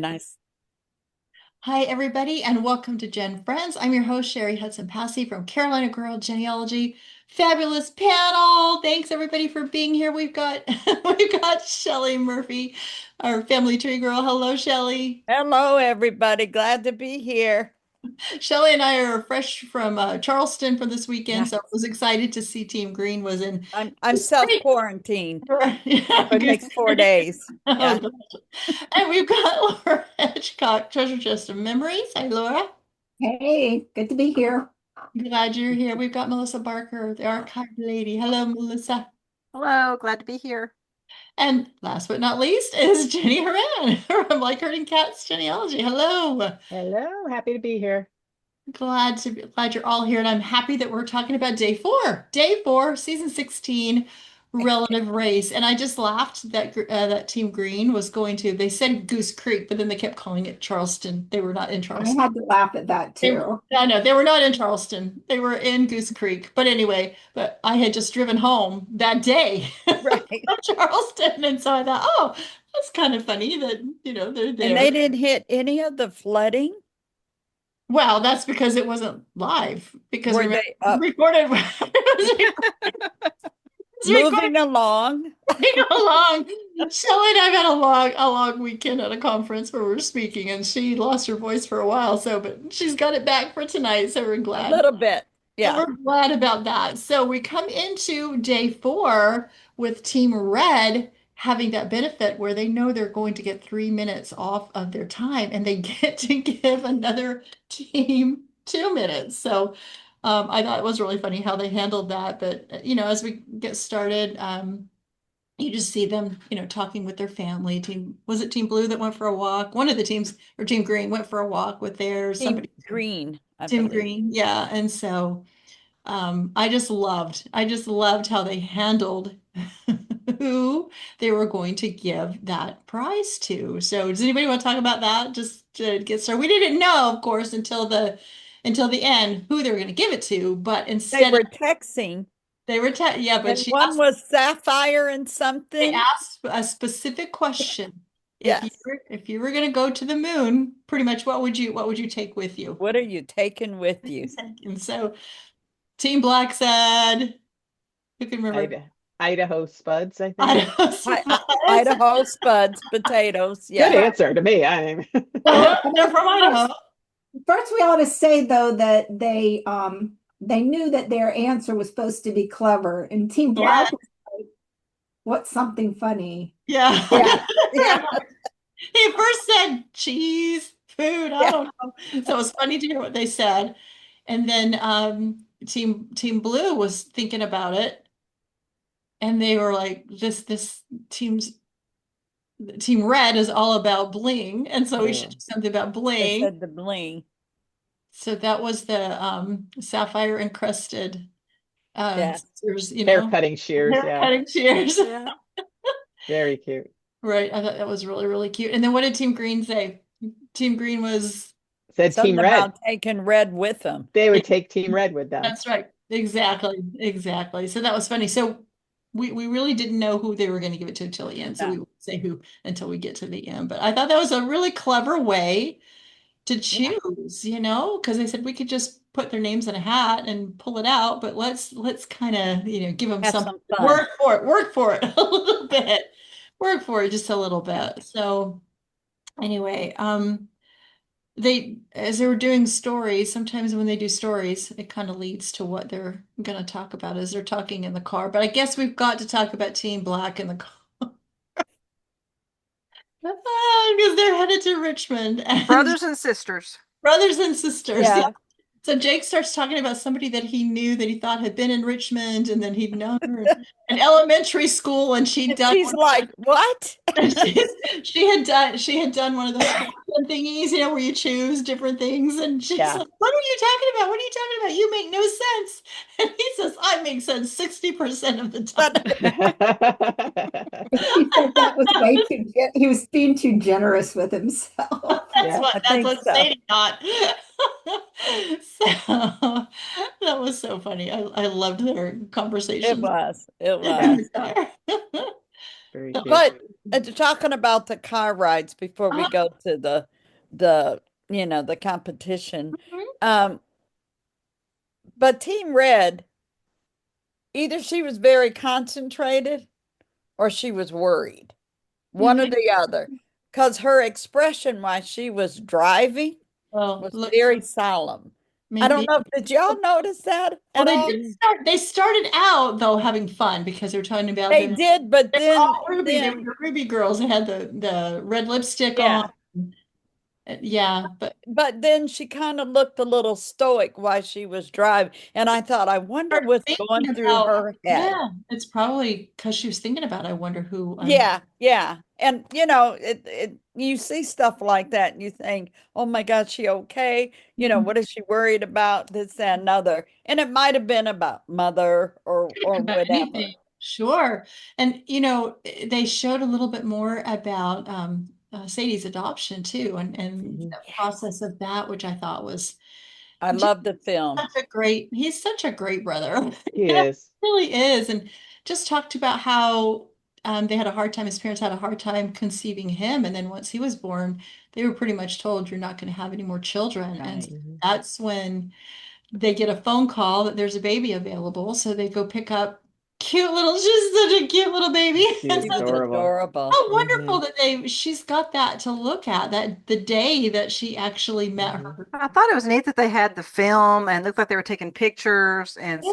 And Hi, everybody, and welcome to Gen Friends. I'm your host, Sherry Hudson-Passy from Carolina Girl Genealogy. Fabulous panel. Thanks, everybody, for being here. We've got we've got Shelley Murphy, our family tree girl. Hello, Shelley. hello, everybody. Glad to be here. Shelley and I are fresh from Charleston for this weekend, Yeah, so I was excited to see Team Green was in. I'm self-quarantined Right. Yeah, for the good. next 4 days. Oh, Yeah. gosh. And we've got Laura Hedgecock, Treasure Chest of Memories. Hi, Laura. Hey, good to be here. Glad you're here. We've got Melissa Barker, the archive lady. Hello, Melissa. Hello, glad to be here. And last but not least is Jenny Hawran from Like Herding Cats Genealogy. Hello. Hello, happy to be here. Glad you're all here, and I'm happy that we're talking about day four, season 16, relative race. And I just laughed that that Team Green was going to. They said Goose Creek, but then they kept calling it Charleston. They were not in I Charleston. had to laugh at that too. I know they were not in Charleston. They were in Goose Creek. But anyway, but I had just driven home that day Right. from Charleston, and so I thought, oh, that's kind of funny that they're And there. they didn't hit any of the flooding. Well, that's because it wasn't live. Because Were remember, they it was up recorded. It was recorded moving along? along. Shelley and I had a long weekend at a conference where we were speaking, and she lost her voice for a while. So, but she's got it back for tonight. So we're A glad. little bit. So Yeah. we're glad about that. So we come into day four with Team Red having that benefit where they know they're going to get 3 minutes off of their time and they get to give another team 2 minutes. So I thought it was really funny how they handled that. But, as we get started, you just see them, talking with their family. Was it Team Blue that went for a walk? One of the teams, or Team Green, went for a walk with Team somebody. Green, I Team believe. Green, yeah. And so I just loved how they handled who they were going to give that prize to. So does anybody want to talk about that? Just to get started. We didn't know, of course, until the end who they were going to give it to, but They instead were texting, they were yeah, but and one was Sapphire and they something. asked a specific question. If you Yes. were if you were going to go to the moon, pretty much what would you take with you? What are you taking with you? And so Team Black said, who can remember? Idaho Spuds, I think. Idaho Sapphires. Idaho spuds, potatoes. Good Yeah. answer to me. Well, They're from Idaho. first we ought to say though that they knew that their answer was supposed to be clever, and Team Yeah, Black was like, "What's something funny?" yeah. Yeah. Yeah. He first said cheese, food. I Yeah. don't know. So it was funny to hear what they said. And then Team Blue was thinking about it, and they were like, this Team Red is all about bling, and so we should Yeah. do something about They bling. said the bling. So that was the sapphire-encrusted Yeah. scissors, Hair cutting shears, hair yeah. cutting shears. Yeah. Very cute. Right. I thought that was really, really cute. And then what did Team Green say? Team Green was, Said Team Something Red. about taking red with them. They yeah, would take Team Red with them. that's right. Exactly. Exactly. So that was funny. So we really didn't know who they were going to give it to until the end. So we Yeah. won't say who until we get to the end. But I thought that was a really clever way to Yeah. choose, because they said we could just put their names in a hat and pull it out, but let's kind of, give them Have something. some fun. Work for it a little bit. Work for it just a little bit. So anyway, as they were doing stories, sometimes when they do stories, it kind of leads to what they're going to talk about as they're talking in the car. But I guess we've got to talk about Team Black in the car because they're headed to Richmond and Brothers and sisters. brothers and sisters. Yeah. Yeah. So Jake starts talking about somebody that he knew that he thought had been in Richmond, and then he'd known her in elementary school, and she'd And done she's like, what? she had done one of those question thingies, where you choose different things, and she's Yeah. like, "What are you talking about? What are you talking about? You make no sense." And he says, "I make sense 60% of the time." But He said that was way too. He was being too generous with himself. That's Yeah. what I that's think what so. Sadie thought. So that was so funny. I loved their It conversations was. It in Yeah. was. the car. Very cute. But talking about the car rides before we Uh-huh. go to the the competition. Um, but Team Red, either she was very concentrated or she was worried. One or Mhm. the other. Because her expression while she was driving Well, was look, very solemn. I don't maybe. know, did y'all notice that Well, at they all? did start. They started out though having fun because they were talking about They them. did, but They were then all Ruby. They were the Ruby girls. They had the red lipstick on. yeah. Yeah, But then she kind of looked a little stoic while she was driving. And I thought, I wonder start what's going thinking through about, her head. yeah, it's probably because she was thinking about, I wonder who I'm. Yeah, yeah. And it you see stuff like that and you think, oh my God, she okay? What is she worried about? This, that, and another. And it might have been about mother or About whatever. anything. Sure. And they showed a little bit more about Sadie's adoption too, and Mhm. the process of that, which I thought was I just love the film. he's such a great brother. He Yeah, is. really is. And just talked about how they had a hard time, his parents had a hard time conceiving him. And then once he was born, they were pretty much told you're not going to have any more children. And Right. Mhm. that's when they get a phone call that there's a baby available. So they go pick up she's such a cute little baby. And She's She so was adorable. adorable. how wonderful Mhm. that she's got that to look at, that the day that she actually met Mhm. her. I thought it was neat that they had the film and looked like they were taking pictures. And so,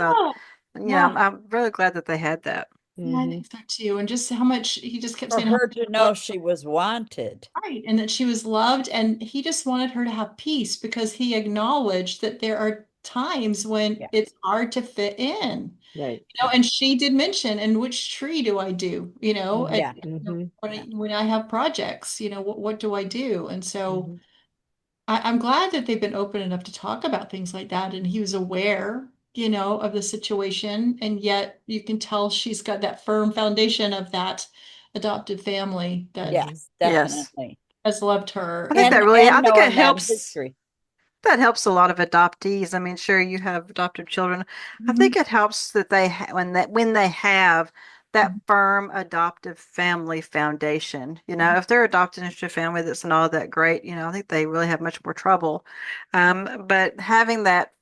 Yeah, I'm, yeah. I'm really glad that they had that. Yeah, I Mhm. think so too. And just how much he just kept For saying how her much to he loved know she was wanted. her, right, and that she was loved, and he just wanted her to have peace because he acknowledged that there are times when Yeah. it's hard to fit in. Right. And she did mention, and which tree do I do? And Yeah. Mhm. when I have projects, what do I do? And so Mhm. I'm glad that they've been open enough to talk about things like that. And he was aware, of the situation. And yet you can tell she's got that firm foundation of that adopted family that Mhm. Yes, Yes. definitely. has loved her. I think And And I think it knowing that helps. history. That helps a lot of adoptees. I mean, sure, you have adopted children. I Mhm, think it helps that they ha when they have that mhm, firm adoptive family foundation. mhm, If they're adopted into a family that's not all that great, I think they really have much more trouble. But having that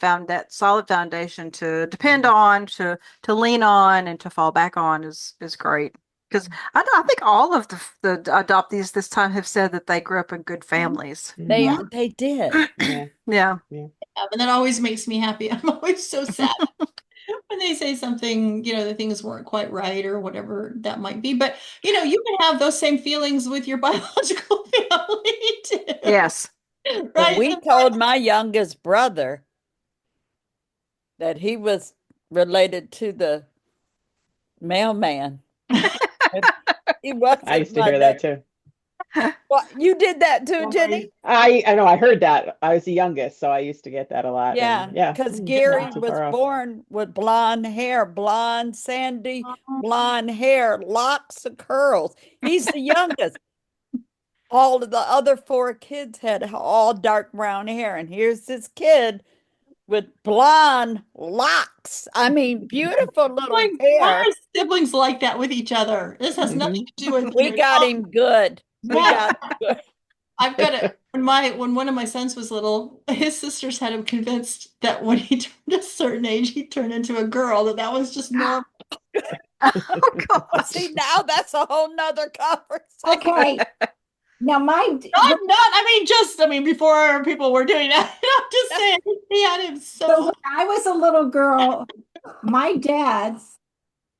solid foundation to depend on, to lean on, and to fall back on is great. Because I think all of the adoptees this time have said that they grew up in good mhm, families. They mhm. Mhm. they did. Yeah. Yeah. Yeah. And that always makes me happy. I'm always so sad when they say something, the things weren't quite right or whatever that might be. But, you can have those same feelings with your biological family too, Yes. When right? we told my youngest brother that he was related to the mailman, if he I wasn't used to my hear that neighbor. too. Well, you did that too, Right. Jenny? I know I heard that. I was the youngest, so I used to get that a lot. And Yeah, yeah, because not Gary too was far off. born with blonde hair, blonde, sandy, blonde hair, locks of curls. He's the youngest. All of the other four kids had all dark brown hair, and here's this kid with blonde locks. I mean, beautiful little Why hair. are siblings like that with each other? This has nothing Mhm. to do with We your got him good. We yeah. got him good. I've got it. When one of my sons was little, his sisters had him convinced that when he turned a certain age, he'd turn into a girl, that was just normal. Oh See, gosh. now that's a whole nother conversation. Okay, now I mean, before people were doing that, I'm just saying he had him so so. when I was a little girl, my dad's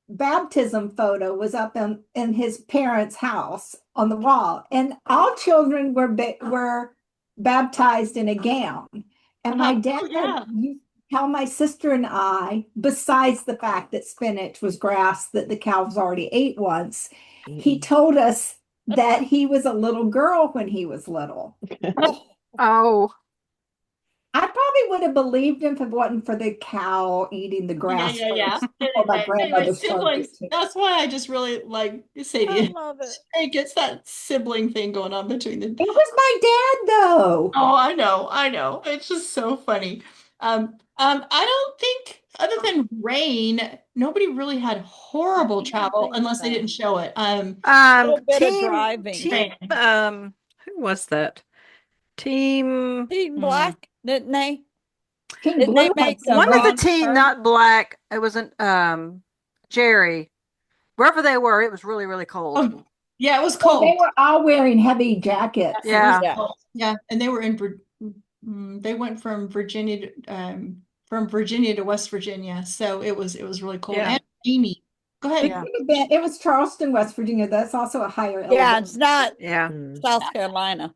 baptism photo was up in his parents' house on the wall, and all children were baptized in a gown. And my dad Oh yeah. used to tell my sister and I, besides the fact that spinach was grass that the cows already ate once, he Mm-mm. told us that he was a little girl when he was little. Oh, Oh, I probably would have believed him if it wasn't for the cow eating the Yeah, grass yeah, yeah. first before my Anyway, grandmother started siblings. it too. That's why I just really like I Sadie. love it. It gets that sibling thing going on between the. It was my dad, though. Oh, I know, I know. It's just so funny. I don't think other than rain, nobody really had horrible don't travel think unless they so. didn't show it. Little bit of driving. Who was that? Team Team Black, didn't they? Team Didn't they Blue had make some one of the wrong team, turn? not Black. It wasn't Jerry. Wherever they were, it was really, really cold. Oh, yeah, it was Well, they cold. were all wearing heavy jackets. It was Yeah. cold. Yeah, and they were they went from Virginia to West Virginia, so it was really cold Yeah. and rainy. Go ahead. It could have been, it was Charleston, West Virginia. That's also a higher Yeah, elevation. it's not Yeah. South Carolina.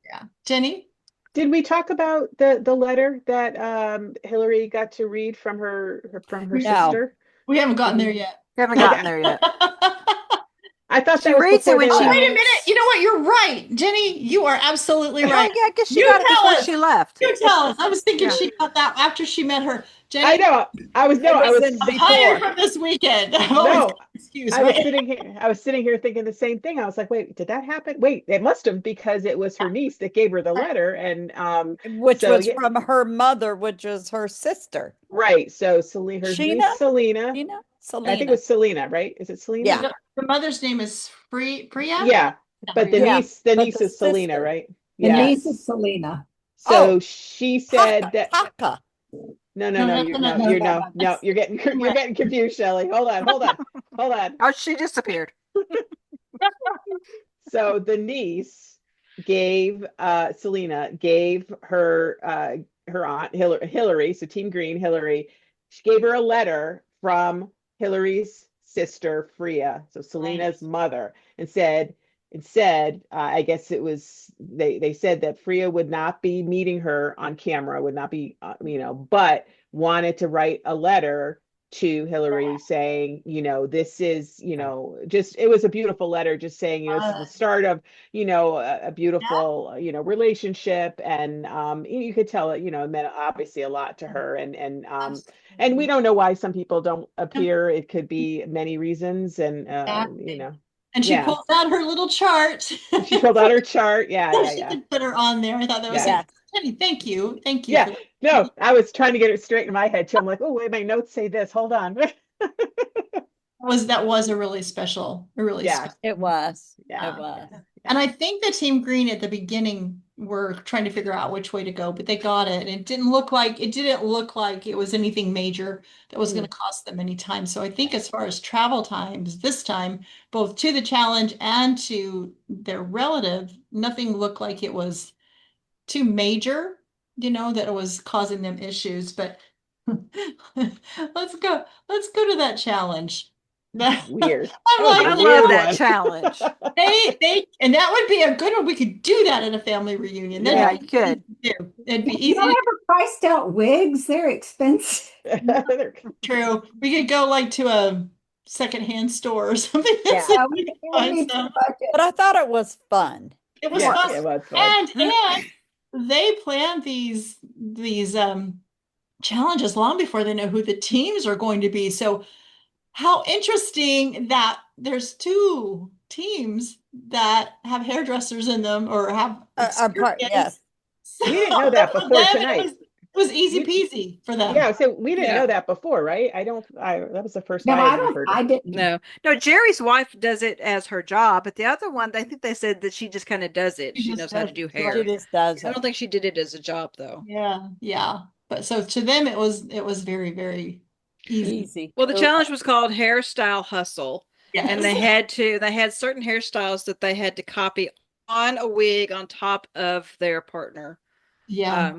Yeah, Jenny. Did we talk about the letter that Hillary got to read from her No. sister? We haven't gotten there yet. Haven't gotten there yet. I thought She that was reads it before when they she Oh, left. wait a minute. You know what? You're right. Jenny, you are absolutely Oh, right. yeah, I guess she You got it tell before us. she left. You tell us. I was thinking Yeah. she got that after she met her. Jenny, I know. I was in I'm tired before. from this weekend. I've always no. got an excuse, I was right? sitting here thinking the same thing. I was like, wait, did that happen? Wait, it must have, because it was her niece that gave her the letter, and Which so was yeah, from her mother, which is her sister. right. So Selena, her Sheena? niece Selena. Selena? I think it was Selena, right? Is it Selena? Yeah. The mother's name is Priya. Yeah. But the Yeah, niece but is the Selena, sister. right? The Yeah. niece is Selena. So Oh, she said that Taka. No, that's you're another- you're getting confused, Shelley. Hold on. Oh, she disappeared. So the niece gave Selena gave her aunt Hillary, so Team Green Hillary, she gave her a letter from Hillary's sister Freya, so Selena's mother, and said I guess it was they said that Freya would not be meeting her on camera, would not be but wanted to write a letter to Hillary saying, this is, just, it was a beautiful letter, just saying, this is the start of, a beautiful, relationship. And you could tell it, it meant obviously a lot to her. And we don't know why some people don't appear. It could be many reasons. And, And she pulled out her little chart. She pulled out her chart. Yeah. She could put her on there. I thought that was Jenny, thank you. Thank you. Yeah. No, I was trying to get it straight in my head too. I'm like, oh wait, my notes say this. Hold on. That was a really special, special. It was. Yeah. It was. And I think the Team Green at the beginning were trying to figure out which way to go, but they got it. And it didn't look like it was anything major that was going to cost them any time. So I think as far as travel times, this time, both to the challenge and to their relative, nothing looked like it was too major, that it was causing them issues. But let's go to that challenge. Weird. I'm like, I love that challenge. and that would be a good one. We could do that at a family reunion. Yeah, you could. It'd be You easy. don't ever priced out wigs? They're expensive. True. We could go like to a secondhand store or something. Yeah. We Find need some. to budget. But I thought it was fun. It was Yeah, fun. it was fun. And they planned these challenges long before they know who the teams are going to be. So how interesting that there's two teams that have hairdressers in them or have Yes. We didn't know that before tonight. It was easy peasy for them. Yeah, so we didn't know that before, right? That was the first No, time I heard I it. didn't. No, Jerry's wife does it as her job, but the other one, I think they said that she just kind of does it. She knows how to do hair. She just does I it. don't think she did it as a job though. Yeah. But so to them, it was very, very easy. Well, the challenge was called Hairstyle Hustle. Yes. And they had certain hairstyles that they had to copy on a wig on top of their partner. Yeah.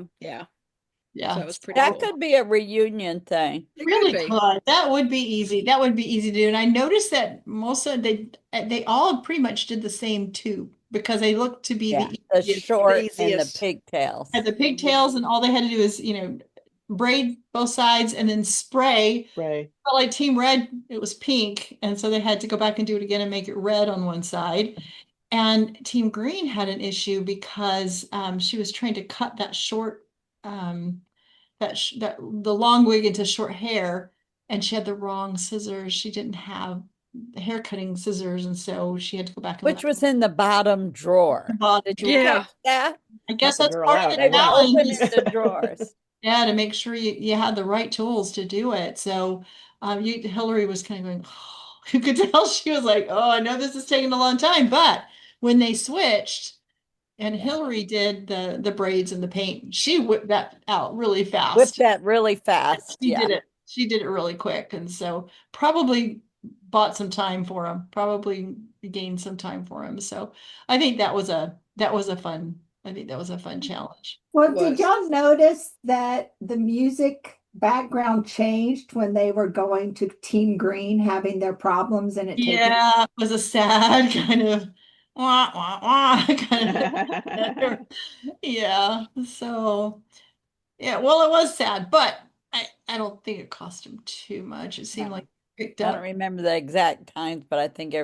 So it was pretty That cool. could be a reunion thing. It really could. That would be easy. That would be easy to do. And I noticed that most of they all pretty much did the same too, because they looked to be the short and the easiest. pigtails. And the pigtails, and all they had to do is, braid both sides and then spray. Right. But like Team Red, it was pink, and so they had to go back and do it again and make it red on one side. And Team Green had an issue because she was trying to cut that short, the long wig into short hair, and she had the wrong scissors. She didn't have the hair cutting scissors, and so she had to go back. Which was in the bottom drawer. Did you catch that? I guess that's part of the They were open in challenge. the drawers. Yeah, to make sure you had the right tools to do it. So Hillary was kind of going, oh, you could tell she was like, oh, I know this is taking a long time. But when they switched and Hillary did the braids and the paint, she whipped that out really Whip fast. that really fast. She Yeah. did it. She did it really quick. And so probably bought some time for him, probably gained some time for him. So I think that was a fun, I think that was a fun challenge. Well, It did was. y'all notice that the music background changed when they were going to Team Green having their problems and it taking? Yeah, it was a sad kind of wah wah wah kind of yeah. So yeah, well, it was sad, but I don't think it cost him too much. It seemed No, like he picked I don't up. remember the exact times, but I think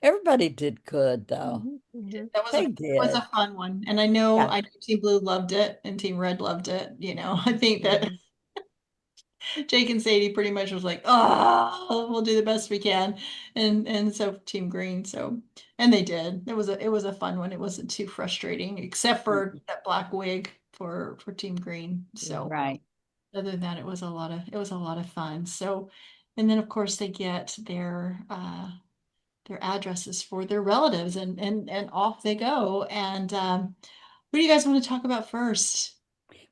everybody did good though. Mhm, mhm. They It was a did. fun one, and Yeah. I know Team Blue loved it and Team Red loved it. You know, I think that Mhm. Jake and Sadie pretty much was like, oh, we'll do the best we can. And so Team Green, so and they did. It was a fun one. It wasn't too frustrating, except for Mhm. that black wig for Team Green. So Right. other than that, it was a lot of fun. So and then of course they get their addresses for their relatives and off they go. And what do you guys want to talk about first?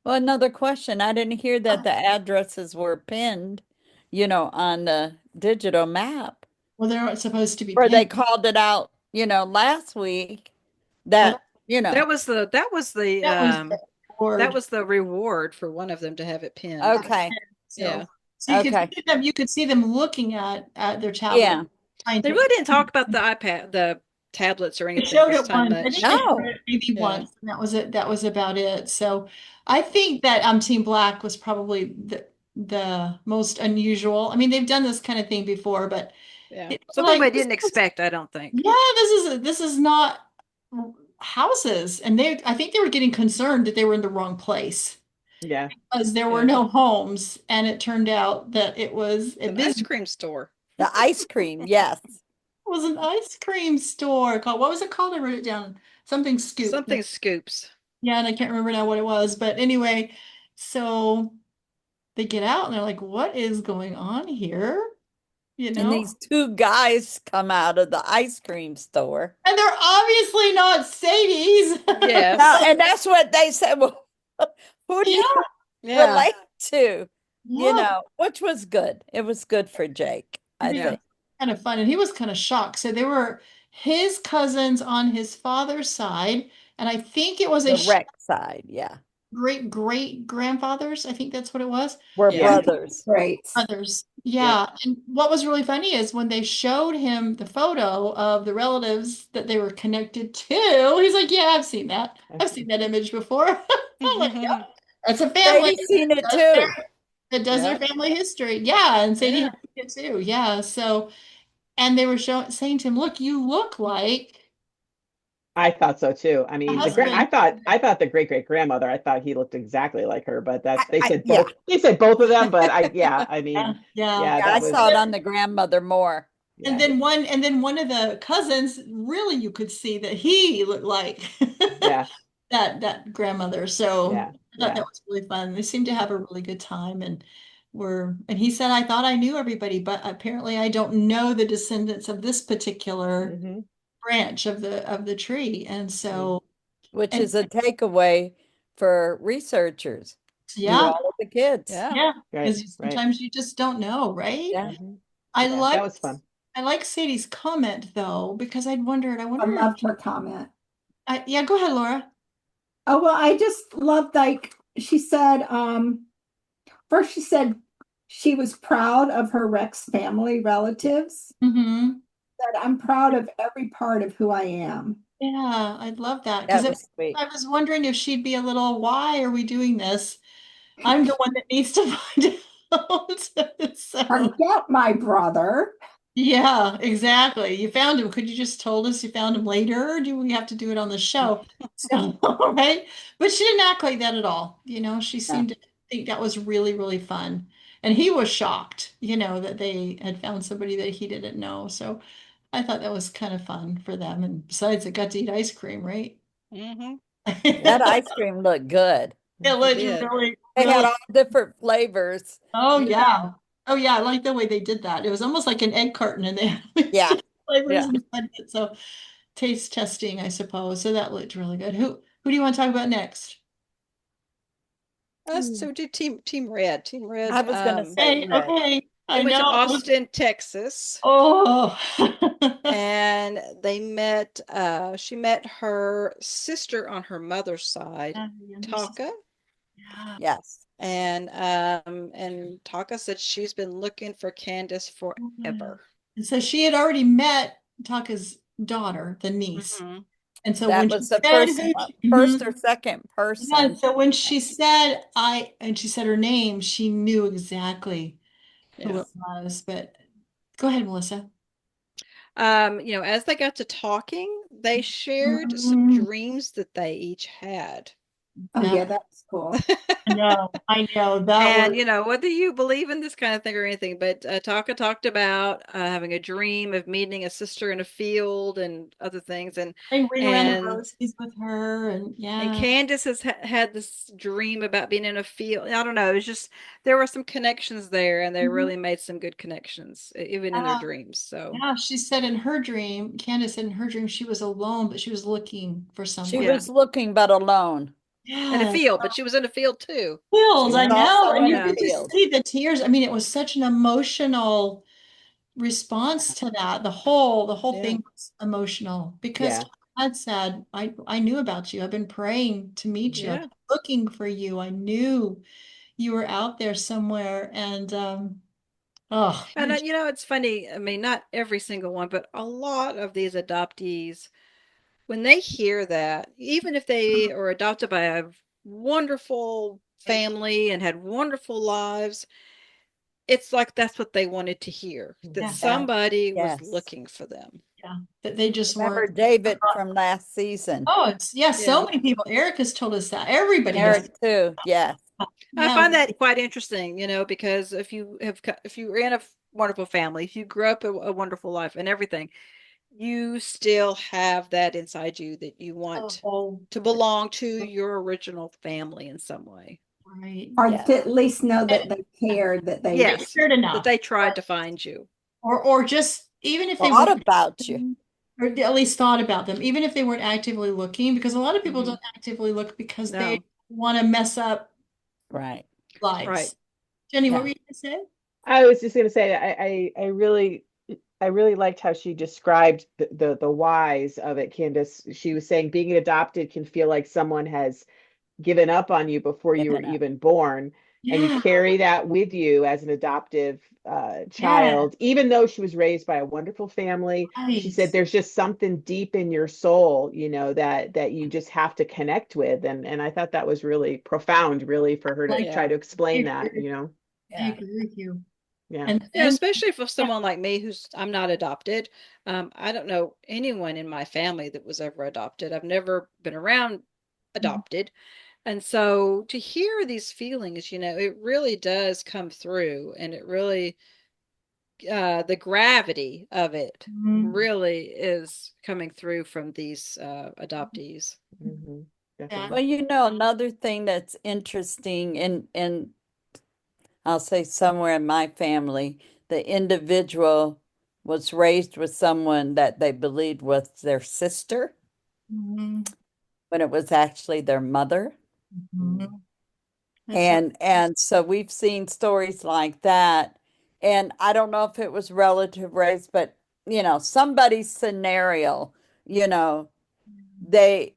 Well, another question. I didn't hear that the addresses were pinned, on the digital map, Well, they're supposed to be where they pinned. called it out, last week Well, that, you know, that was the that board. was the reward for one of them to have it pinned. okay. So, Yeah. so Okay. you could see them looking at their tablet, Yeah. trying They to. really didn't talk about the iPad, the tablets or They anything showed this it time once. I think much. they showed No. it maybe Yeah. once, and that was it. That was about it. So, I think that Team Black was probably the most unusual. I mean, they've done this kind of thing before, but Yeah. it, Something we like didn't expect, I don't think. yeah, this is not houses, and they I think they were getting concerned that they were in the wrong place Yeah. because there were Yeah. no homes, and it turned out that it was It's a an ice business. cream store. The ice cream. Yes. Was an ice cream store called, what was it called? I wrote it down. Something Scoop. Something scoops. Yeah, and I can't remember now what it was. But anyway, so they get out and they're like, what is going on here? You And know? these two guys come out of the ice cream store. And they're obviously not Sadie's. Now, Yes. and that's what they said. Well, who do Yeah, you Yeah. relate to? yeah. Which was good. It was good for Jake, I I think it Yeah. was think. kind of fun. And he was kind of shocked. So they were his cousins on his father's side. And I think it was a The rec side, yeah. great great grandfathers. I think that's what it was. We're Yeah. brothers. Great. Others. Yep. Yeah. And what was really funny is when they showed him the photo of the relatives that they were connected to, he's like, yeah, I've seen that. I've seen that image before. I'm like, yeah, that's a family Sadie's seen it that does too. their Yeah. family history. Yeah. And Sadie Yeah. had it too. Yeah. So, and they were saying to him, look, you look like I thought so too. I the mean, husband. I thought the great great grandmother, I thought he looked exactly like her, but I, that I yeah. they said both of them, but I Yeah. mean, Yeah. yeah, Yeah, I that saw was it on the grandmother more. And yeah. then one of the cousins, really you could see that he looked like Yeah. that grandmother. So Yeah. I thought that Yeah. was really fun. They seemed to have a really good time and he said, I thought I knew everybody, but apparently I don't know the descendants of this particular Hmm. branch of the tree. And so Which and is a takeaway for researchers. Knew yeah, all of the kids. Yeah. yeah, Right. because Right. sometimes you just don't know, right? Yeah. Hmm. I Yeah, that liked was fun. I like Sadie's comment though, because I I wonder if loved her comment. yeah, go ahead, Laura. Oh, well, I just loved, like, she said, first she said she was proud of her Rex family relatives, Hmm. that I'm proud of every part of who I am. Yeah, I'd love that because That was sweet. I was wondering if she'd be a little, why are we doing this? I'm the one that needs to find out. So, Forget my brother. yeah, exactly. You found him. Could you just told us you found him later? Or do we have to do it on the show? So, right. But she didn't act like that at all. You know, she Yeah. seemed to think that was really, really fun. And he was shocked, you know, that they had found somebody that he didn't know. So I thought that was kind of fun for them. And besides, it got to eat ice cream, right? Hmm. That ice cream looked good. It looked did. really, They had really. all different flavors. Oh you know? yeah. Oh yeah. I like the way they did that. It was almost like an egg carton, and they had Yeah, flavors yeah. inside it. So taste testing, I suppose. So that looked really good. Who do you want to talk about next? So we did Team Red. Team I Red. was going to say Okay, red. okay. They I went to know. Austin, Texas, Oh. and they met. She met her sister on her mother's side, Yeah, the younger sister. Taka, Yeah. Yes. and Taka said she's been looking for Candis Yeah. forever. And so she had already met Taka's daughter, the niece. Mhm. And so That when she was the said first who one, mhm. first or second Yeah, person. so when she said and she said her name, she knew exactly who Yeah. it was. But go ahead, Melissa. As they got to talking, they shared some Mhm. dreams that they each had. Oh That yeah, that's cool. I know that And, was whether you believe in this kind of thing or anything, but Taka talked about having a dream of meeting a sister in a field and other things. they ran around the And roses with her, and and yeah. Candace has had this dream about being in a field. I don't know. It's just there were some connections there, and they Mhm. really made some good connections, even in their Yeah, dreams. So, yeah. She said in her dream, Candace said in her dream she was alone, but she was looking for She someone. yeah, was looking but alone. in a Yes. field, but she was in a field too. She Feels, was I Yeah. know. also And in you a Yeah. could just field. see the tears. I mean, it was such an emotional response to that. The whole Yeah. thing was emotional because Yeah. God said, I knew about you. I've been praying to meet you. I've Yeah. been looking for you. I knew you were out there somewhere. And oh, And it's funny. I mean, not every single one, but a lot of these adoptees, when they hear that, even if they are adopted by a wonderful family and had wonderful lives, it's like that's what they wanted to hear, that yeah, Yeah. somebody was Yes. looking for them. yeah. That they just Remember weren't. David from last season? Oh, it's yeah, so Yeah. many people. Eric has told us that. Everybody has. Eric too. Yes. I Yeah. find that quite interesting, because if you're in a wonderful family, if you grew up a wonderful life and everything, you still have that inside you that you want Oh, to belong to your original family in some way. right. Or Yes. to at least know And that they cared, that they they Yes, cared that enough. they tried to find you. Or just even if they Thought weren't, about you. or at least thought about them, even if they weren't actively looking, because a lot of people Hmm. don't actively look because they No, want to mess up Right. right. lives. Jenny, what Yeah. were you going to say? I was just gonna say I really liked how she described the whys of it, Candace. She was saying being adopted can feel like someone has given up on you before you were Given up. even born, and you Yeah, carry that with you as an adoptive yeah, child, even though she was raised by a wonderful family. She right. said there's just something deep in your soul, that you just have to connect with, and I thought that was really profound, really, for her to Like, try Yeah. to I explain that, agree, I Yeah. agree with you. yeah. And Yeah, then, especially for yeah, someone like me who's I'm not adopted. I don't know anyone in my family that was ever adopted. I've never been around adopted. And so to hear these feelings, it really does come through, and it really the gravity of it mhm, really is coming through from these adoptees. Hmm. yeah, Well, Definitely. another thing that's interesting, and I'll say somewhere in my family, the individual was raised with someone that they believed was their sister mhm, when it was actually their mother. Mm. mhm. That's so, And so we've seen stories like that. And I don't know if it was relative race, but somebody's scenario, you know, they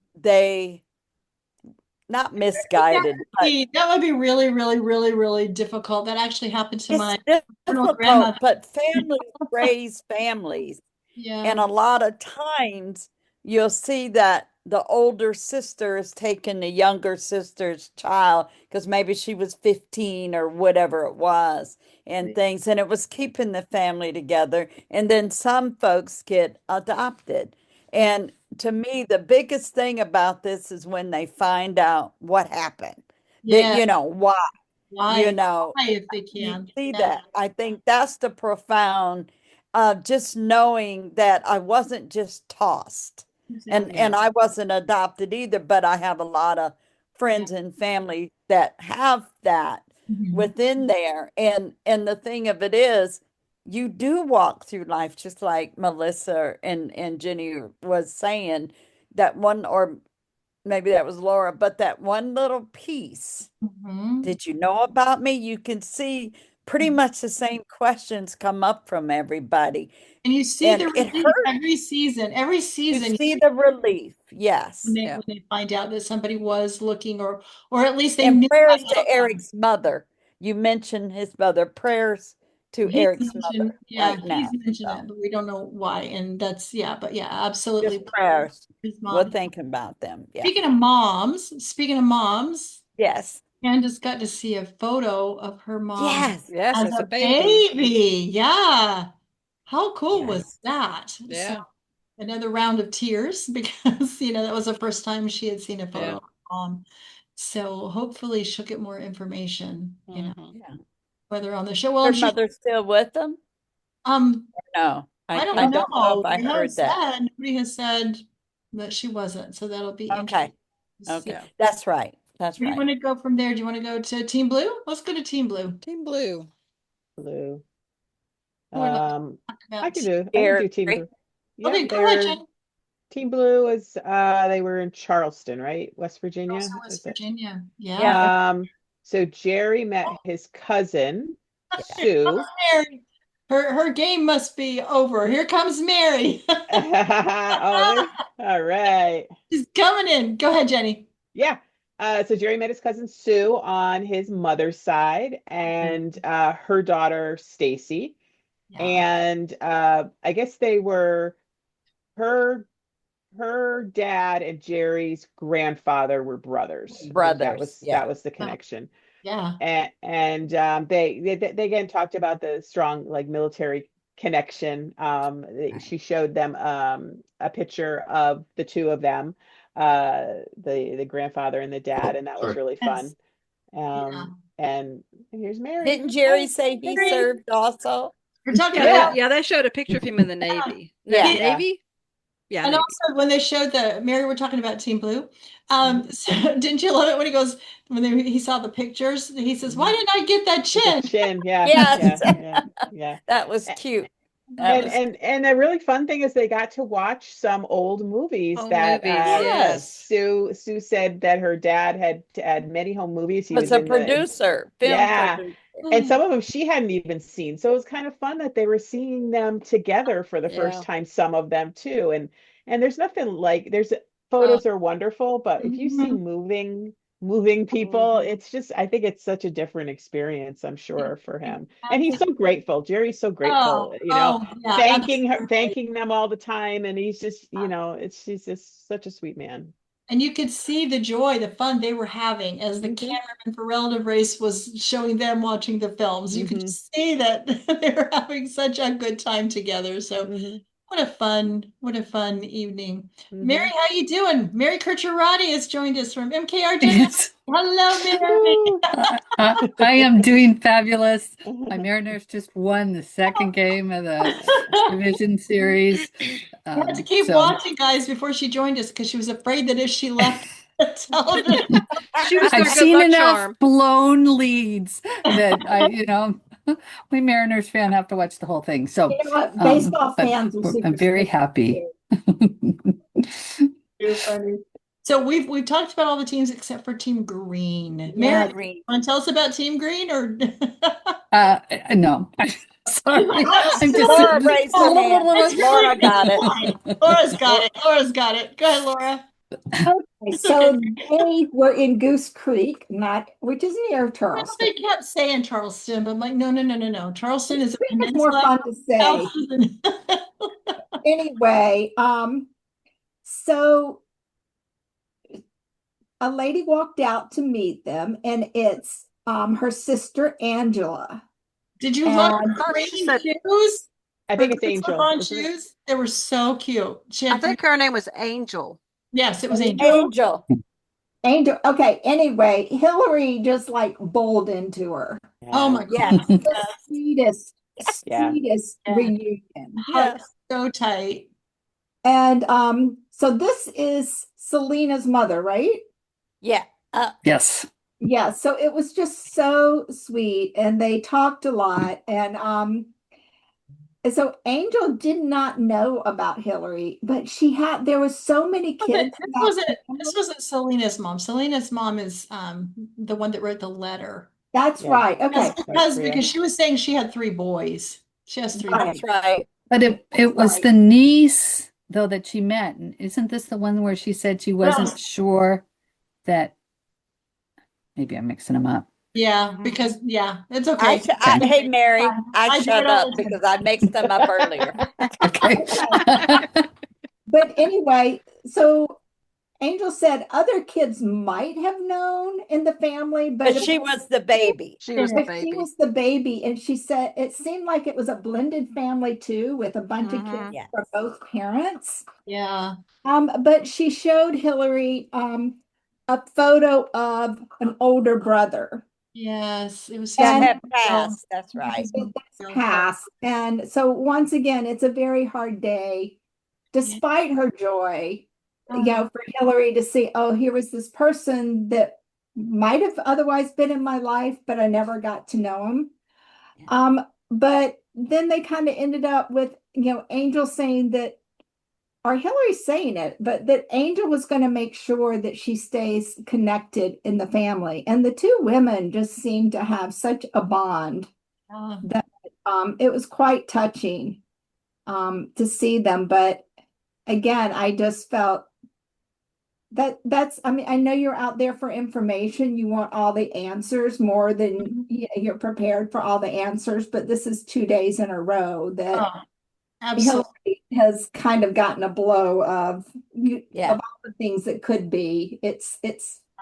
not that misguided, would but be that would be really, really, really, really difficult. That actually happened to it's my maternal difficult, grandmother. but families raise families. Yeah, And a lot of times you'll see that the older sister is taking the younger sister's child because maybe she was 15 or whatever it was and things, and it was keeping the family together. And then some folks get adopted. yeah, And to me, the biggest thing about this is when they find out what happened, that, yeah. why, you Why? know, Why if they you can? see Yeah, that. I think that's the profound just knowing that I wasn't just tossed. And exactly. Yeah. I wasn't adopted either, but I have a lot of friends and family that have that Mhm. within there. And the thing of it is, you do walk through life just like Melissa and Jenny was saying, that one, or maybe that was Laura, but that one little piece. Mhm. Did you know about me? You can see pretty much the same questions come up from everybody. And you see And the it relief hurts every season. Every to season, see the relief. when Yes. they Yeah. when they find out that somebody was looking, or at least they And knew prayers to about them. Eric's mother. You mentioned his mother. Prayers to He's Eric's mentioned, mother yeah, right he's now. mentioned So it, but we don't know why. And that's, yeah, but yeah, absolutely. just prayers. His We're mom. thinking about them. Yeah. Speaking of moms, Yes. Candace got to see a photo of her mom Yes. Yes, as it's a a baby. baby. Yeah. How cool was Yes. that? So Yeah. another round of tears because, that was the first time she had seen a photo Yeah. of her mom. So hopefully she'll get more information, Mhm. Yeah. whether on the show. Well, Her and she, mother's still with them? um, No, I I don't don't know know. if I They haven't heard that. said, nobody has said that she wasn't. So that'll be interesting Okay. to see. Okay. That's right. That's Where do you right. want to go from there? Do you want to go to Team Blue? Let's go to Team Blue. Team Blue. Blue. Who would like to talk I about could do Team Gary. Blue. Yeah, Okay, they go ahead, were Jen. Team Blue was they were in Charleston, right? West Virginia. Also West Is it? Virginia. Yeah. Yeah. So Jerry met his cousin, Here comes Sue. Mary. Her game must be over. Here comes Mary. Oh, all right. She's coming in. Go ahead, Jenny. Yeah. So Jerry met his cousin Sue on his mother's side and her daughter Stacy. Yeah. And I guess they were her her dad and Jerry's grandfather were brothers. I think that Brothers. was Yeah. the connection. Yeah. And they again talked about the strong like military connection. She showed them a picture of the two of them, the grandfather and the dad, and that was really Yes. fun. Yeah. And here's Mary. Didn't Jerry Hey, say he Mary. served also? We're talking Yeah, about they showed a picture of him in the Navy. Yeah. Yeah. Navy? Yeah, and Navy. also when they showed Mary, we're talking about Team Blue. Mhm. So didn't you love it when he saw the pictures? He says, "Why Mhm. didn't I get that With the chin?" chin, yeah, Yes. yeah, yeah, yeah. That was cute. That And was and the really fun thing is they got to watch some old movies Home that movies, yes. Sue said that her dad had many home movies. He was was a in the producer, film yeah, producer. and some of them she hadn't even seen. So it was kind of fun that they were seeing them together for the first Yeah. time, some of them too. And there's nothing like there's Oh, photos are wonderful, but if you see mhm. moving people, Mhm. it's just I think it's such a different experience, I'm sure, for him. And he's Exactly. so grateful. Jerry's so Oh, grateful, yeah, absolutely. thanking them all the time. And he's just, he's just such a sweet man. And you could see the joy, the fun they were having as the Hmm. cameraman for Relative Race was showing them watching the films. You could Hmm. just see that they were having such a good time together. So Hmm. what a fun evening. Mary, Hmm. how you doing? Mary Kircher Roddy has joined us from MKRJ. Yes, Hello, Mary. Woo. I am doing fabulous. My Mariners just won the second game of the division series. I had to Um, keep so watching, guys, before she joined us because she was afraid that if she left the television, She was I've their good seen luck enough charm. blown leads that we Mariners fan have to watch the whole thing. So, You know what? Baseball but fans are I'm very superstitious happy. too. You're funny. So we've talked about all the teams except for Team Green. Mary, Yeah. Green. want to tell us about Team Green or No, sorry. I'm just Laura raised her hand. It's Laura really got it. fine. Laura's got it. Laura's got it. Go ahead, Laura. Okay, It's so okay. they were in Goose Creek, which is near Well, Charleston. they kept saying Charleston, but I'm like, no, no, no, no, no. Charleston is a Creek is more peninsula. fun to say. Anyway, so a lady walked out to meet them, and it's her sister Angela. Did you look And at She green said, shoes? I Her think it's green Angel, slip-on isn't it? shoes? They were so cute. She I had green. think her name was Angel. Yes, it was Angel. Angel. Angel, okay, anyway, Hillary just like bowled into her. Oh Yeah. my Yes. God. The sweetest, Yeah. sweetest Yeah. reunion. Hugged Yes. so tight. And so this is Selena's mother, right? Yeah. Yes. Yeah, so it was just so sweet, and they talked a lot, and so Angel did not know about Hillary, but there was so many kids in This that wasn't this family. wasn't Selena's mom. Selena's mom is the one that wrote the letter. That's Yeah. right. Okay. Because she was saying she had three boys. She has three boys. That's right. But it was Right. the niece, though, that she met. And isn't this the one where she said she wasn't sure that maybe I'm mixing them up? Yeah, because it's okay. Hey, Mary, I I do shut it all up the time. because I mixed them up earlier. Okay. But anyway, so Angel said other kids might have known in the family, But she was the baby. She was the but she baby. was the baby, and she said it seemed like it was a blended family too, with a bunch of kids Yes. from both parents. Yeah. But she showed Hillary a photo of an older brother Yes. It was That And- had passed. That's right. that's passed. And so once again, it's a very hard day, despite her joy, for Hillary to see, oh, here was this person that might have otherwise been in my life, but I never got to know him. But then they kind of ended up with, Angel saying that, or Hillary saying it, but that Angel was going to make sure that she stays connected in the family. And the two women just seemed to have such a bond that it was quite touching to see them. But again, I just felt I mean, I know you're out there for information. You want all the answers more than you're prepared for all the answers, but this is 2 days in a row that Absolutely. Hillary has kind of gotten a blow of all the things that could be. It's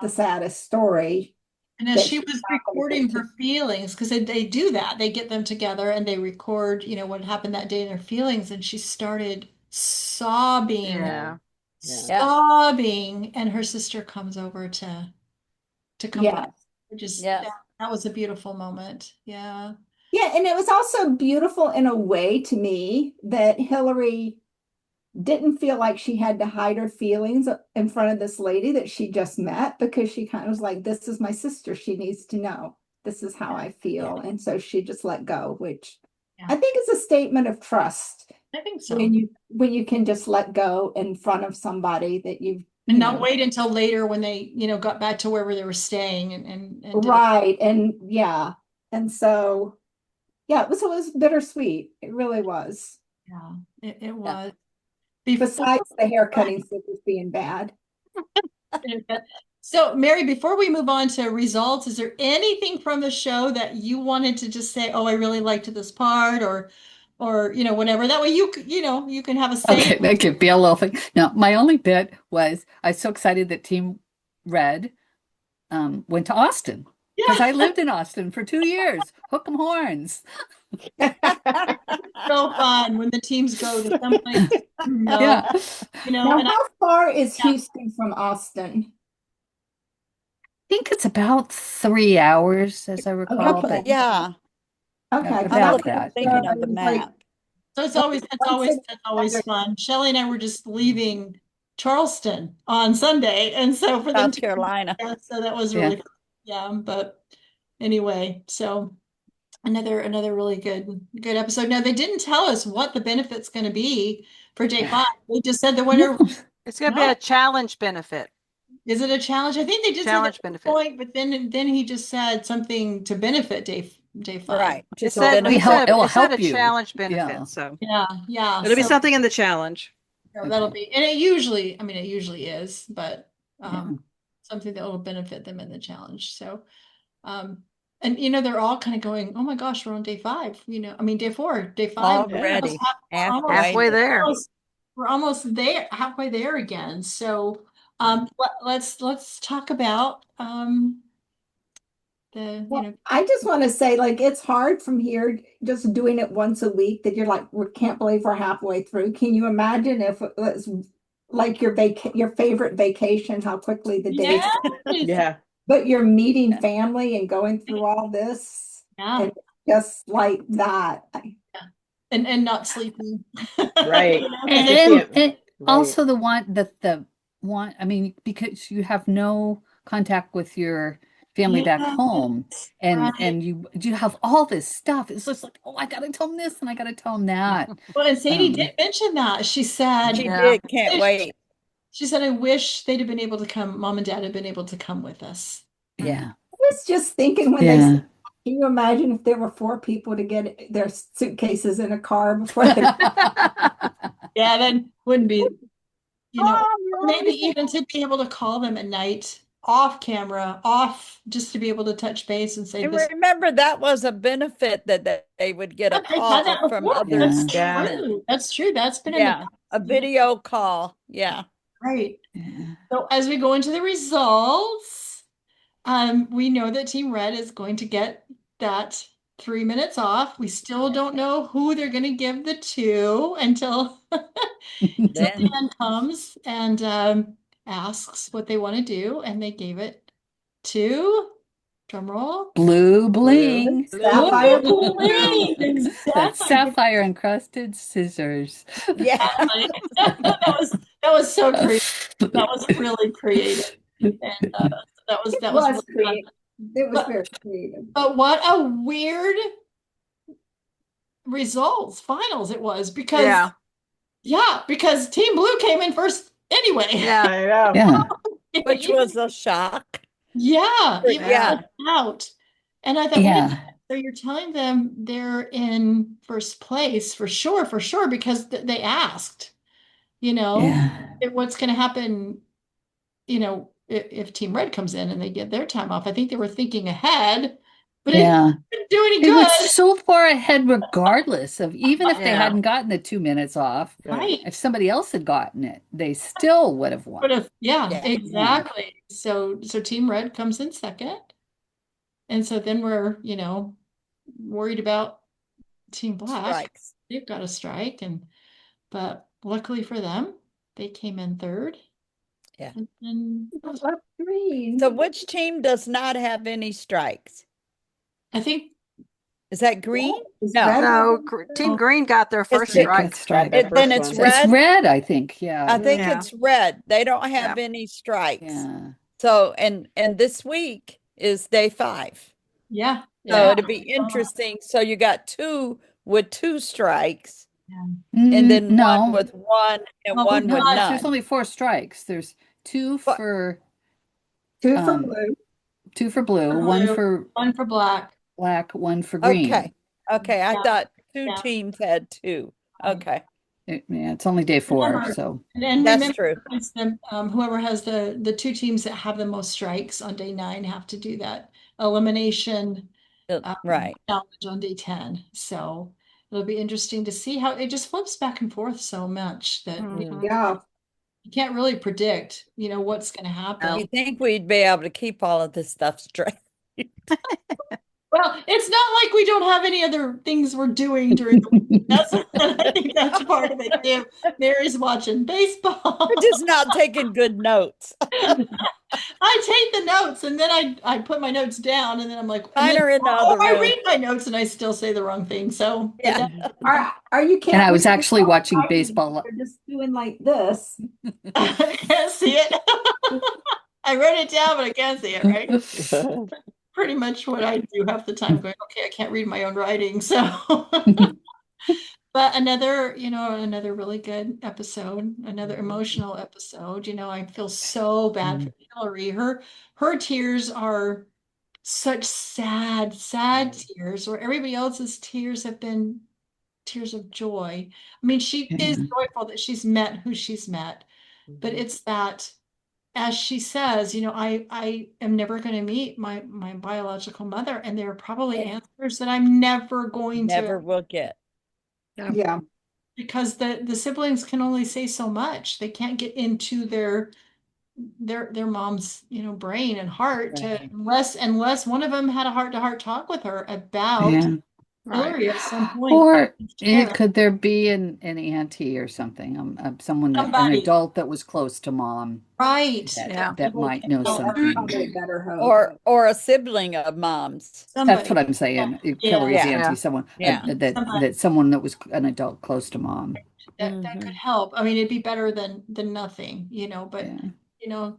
the saddest story. And as she was recording her feelings, because they do that, they get them together and they record, what happened that day in their feelings, and she started sobbing. Yeah. Sobbing, and her sister comes over to comfort. That was a beautiful moment. Yeah. Yeah, and it was also beautiful in a way to me that Hillary didn't feel like she had to hide her feelings in front of this lady that she just met, because she kind of was like, this is my sister. She needs to know this is how I feel. And so she just let go, which I think is a statement of trust. I think so. When you can just let go in front of somebody that you've and not wait until later when they, got back to wherever they were staying and right. And and so it was bittersweet. It really was. Yeah, it was. Besides the hair cutting scissors being bad. So, Mary, before we move on to results, is there anything from the show that you wanted to just say, oh, I really liked this part, or whatever? That way you can have a say. Okay, that could be a little thing. No, my only bit was I was so excited that Team Red went to Austin, because I lived in Austin for 2 years. Hook 'em horns. So fun when the teams go to someplace. Now, how far is Houston from Austin? I think it's about 3 hours, as I recall. Okay. But Yeah. Okay. About that. Thinking of the map. So it's always fun. Shelley and I were just leaving Charleston on Sunday, and so for them South Carolina. so that was really fun. Yeah. But anyway, so another really good episode. Now, they didn't tell us what the benefit's going to be for day 5. They just said the winner. It's going to be a challenge benefit. Is it a challenge? I think they did challenge say benefit. Point, but then he just said something to benefit day 5. Right. It said it will help a you. challenge benefit. So yeah. It'll be something in the challenge. That'll be, and it usually is, but something that will benefit them in the challenge. So, and they're all kind of going, oh my gosh, we're on day 5. Day 4, day 5 already halfway there. We're almost there, halfway there again. So, let's talk about I just want to say, it's hard from here just doing it once a week that you're like, we can't believe we're halfway through. Can you imagine if it was like your favorite vacation, how quickly the days Yeah. But you're meeting family and going through all this and just like that. And not sleeping. Right. And also the one, I mean, because you have no contact with your family back home, and right. you have all this stuff. It's just like, oh, I gotta tell them this and I gotta tell them that. Well, and Sadie Um, did mention that. She said, She Yeah. did, can't wait. she said, I wish they'd have been able to come, mom and dad had been able to come with us. yeah. I was just thinking when they Yeah. said, can you imagine if there were 4 people to get their suitcases in a car before they Yeah, then wouldn't be, you know, Oh, maybe even to be able to call them at night, off camera, off, just to be able to touch base and say And this. remember, that was a benefit that they would get a They've had that call from before. other That's Yeah. students. true. That's true. That's been in the Yeah, a video call. Yeah. right. Yeah. So as we go into the results, we know that Team Red is going to get that 3 minutes off. We still don't know who they're going to give the to until Then Dan comes and asks what they want to do, and they gave it to, drum roll, Blue bling. Sapphire bling. That's Exactly. sapphire-encrusted scissors. yeah. That was so creative. That was really creative, and that was It really was fun. creative. It was But- very creative. But what a weird finals it was, because because Team Blue came in first anyway. Yeah. I know. Yeah. Which was a shock. Yeah, even Yeah. out. And I thought, wait a Yeah. minute, so you're telling them they're in first place for sure, because they asked, Yeah. what's going to happen, if Team Red comes in and they get their time off. I think they were thinking ahead, but Yeah. it didn't do any They were good. so far ahead, regardless of, even if they Yeah. hadn't gotten the 2 minutes off, Right. if somebody else had gotten it, they still would have won. But yeah, Yeah. exactly. So Team Red comes in second. And so then we're, worried about Team Black. Strikes. They've got a strike, but luckily for them, they came in third. Yeah. And Green. So which team does not have any strikes? I think Is that green? Is No. red- No, Team Green got their first It's- strike. strike. That Then first it's one. It's red. red, I think. Yeah. I think Yeah. it's red. They don't have any strikes. Yeah. So and this week is day 5. yeah. So Yeah. it'll be interesting. So you got 2 with 2 strikes, Mm, and then no. one with 1 and Oh, one No, with there's none. only 4 strikes. There's 2 But- for 2 for um, blue. 2 for blue, For 1 blue. for One for Black. black, 1 for green. Okay. I Yeah. thought 2 Yeah. teams had 2. Okay. Yeah, it's only day 4, Remember- so And That's remember, true. it's whoever has the 2 teams that have the most strikes on day 9 have to do that elimination Right. challenge on day 10. So it'll be interesting to see how it just flips back and forth so much that Mhm. Yeah. you can't really predict, what's going to happen. You think we'd be able to keep all of this stuff straight? Well, it's not like we don't have any other things we're doing during the week. I think that's part of it too. Mary's watching baseball. We're just not taking good notes. I take the notes and then I put my notes down and then I'm like, and Mine then- are in the or other I room. read my notes and I still say the wrong thing. So Yeah. Are you and I was can't- actually watching I- baseball. They're just doing like this. I can't see it. I wrote it down, but I can't see it, right? Pretty much what I do half the time, going, okay, I can't read my own writing. So but another really good episode, another emotional episode. I feel so bad for Hillary. Her tears are such sad tears, where everybody else's tears have been tears of joy. I mean, she is joyful that she's met who she's met, but it's that, as she says, I am never going to meet my biological mother, and there are probably answers that I'm never going Never to, will get. Yeah. because the siblings can only say so much. They can't get into their mom's brain and heart Right. unless one of them had a heart-to-heart talk with her about Yeah. Hillary at some point. Or Yeah. could there be an auntie or something, someone an Somebody. adult that was close to mom Right. that, Yeah. that might know Oh, something. probably a better hope. Or a sibling of mom's. That's what I'm saying. Hillary's Yeah. auntie, someone Yeah. someone that was an adult close to mom. that could help. I mean, it'd be better than nothing, but Yeah.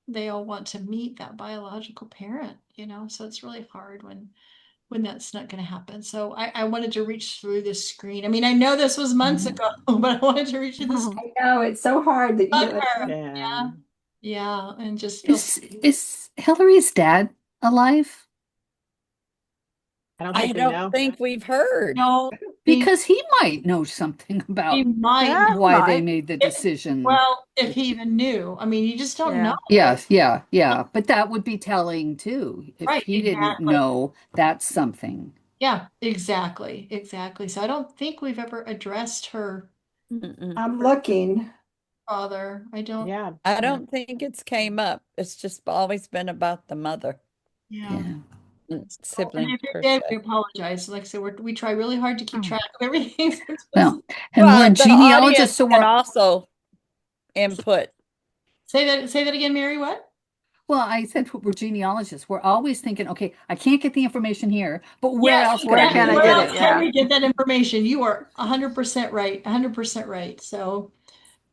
they all want to meet that biological parent, so it's really hard when that's not going to happen. So I wanted to reach through this screen. I mean, I know this was months ago, but I wanted to reach through this screen. I know it's so hard that you. Yeah. Yeah. And just feel. Is Hillary's dad alive? I don't I think we don't know. think we've heard. No, Because he might know something he about might. why they made the decision. Well, if he even knew. I mean, you just don't know. Yes, yeah. But that would be telling too. If Right, he didn't exactly. know, that's something. Yeah, exactly. So I don't think we've ever addressed her I'm looking. father. I don't. Yeah. I don't think it's came up. It's just always been about the mother, Yeah. sibling And if per it did, we se. apologize. Like I said, we try really hard to keep track of everything. Well, and Well, we're the genealogists, audience so can we're also input. Say that again, Mary. What? well, I said we're genealogists. We're always thinking, okay, I can't get the information here, but where else could I can I get get it? it? Can Yeah. we get that information? You are 100% right. 100% right. So,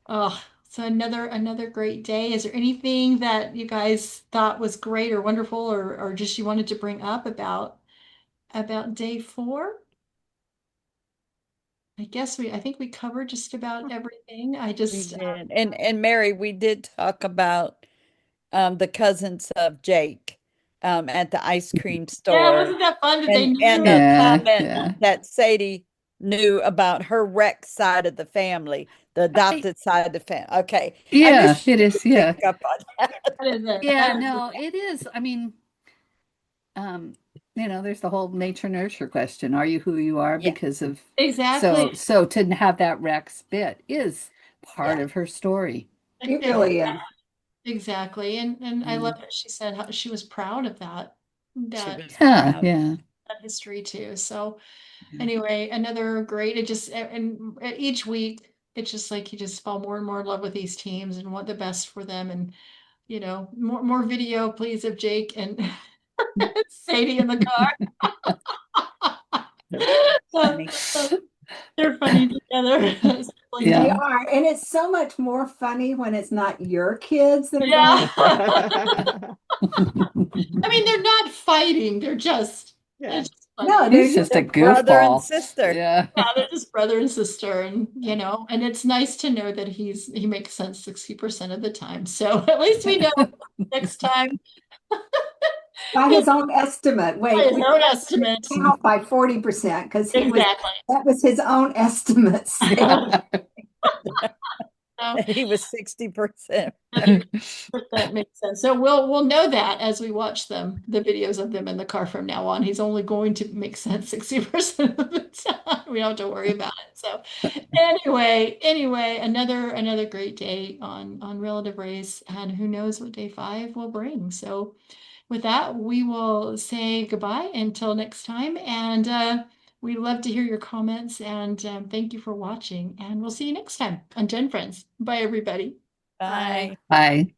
so another great day. Is there anything that you guys thought was great or wonderful, or just you wanted to bring up about day 4? I think we covered just about everything. I We just did. And Mary, we did talk about the cousins of Jake at the ice cream yeah, store. wasn't that fun that they And knew? the Yeah, comment yeah. that Sadie knew about her Rex side of the family, the adopted side of the family. Okay. I Yeah, just it is. Yeah. pick up on that. That is it. Yeah, no, it is. I mean, um, there's the whole nature nurture question. Are you who you are Yeah. because of Exactly. so to have that Rex bit is part Yeah. of her story. It really is. Exactly. And I Mm. love that she said how she was proud of that She was Yeah, proud. yeah. that history too. So Yeah. anyway, another great, it just, and each week, it's just like you just fall more and more in love with these teams and want the best for them. And, more video, please, of Jake and Sadie in the car. Funny. They're funny together. They Yeah. are. And it's so much more funny when it's not your kids that are Yeah. going. I mean, they're not fighting. They're just funny. No, they're He's just a Brother and goofball. sister. Yeah. Yeah, they're just brother and sister, and and it's nice to know that he makes sense 60% of the time. So at least we know next time by his own estimate. by Wait, his we own estimate. count by 40% because Exactly. that was his own estimate. So He was 60%. that makes sense. So we'll know that as we watch the videos of them in the car from now on. He's only going to make sense 60% of the time. We don't have to worry about it. So anyway, another great day on relative race, and who knows what day 5 will bring. So with that, we will say goodbye until next time, and we love to hear your comments, and thank you for watching, and we'll see you next time on GenFriends. Bye, everybody. Bye. Bye.